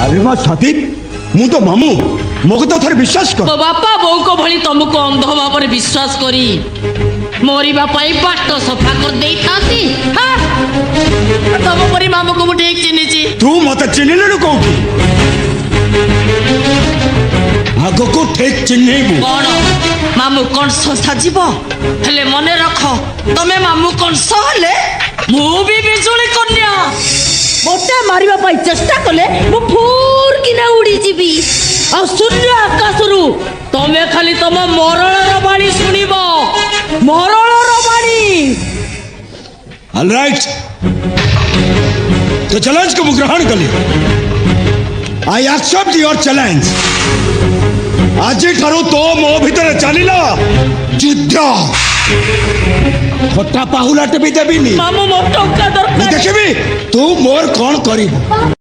अरे माँ स्वाति मु तो मामू मो तो थोड़े विश्वास कर तो बापा बो को भली तुमको अंध भाव विश्वास करी मोरी बापा बाट सफा कर दे तुम परी मामू को मुझे चिन्ही तू मत चिन्हलु कौटी आग को ठीक चिन्हबू कौन मामू कंस साजिब हेले मने रख तमे मामू कंस हेले मु भी बिजुली कन्या गोटे मारिबा पाई चेष्टा कले मु फूर किना उड़ी जीवी आ सूर्य आकाशरू तमे खाली तम मरणर बाणी सुनिब मरणर बाणी ऑल राइट तो चैलेंज को ग्रहण कर लिया आई एक्सेप्ट योर चैलेंज आज ठारू तो मो भीतर चलिला युद्ध खोटा पाहुलाटे भी देबीनी मामू मोर टंका दरकार देखिबी तू मोर कौन करिबू।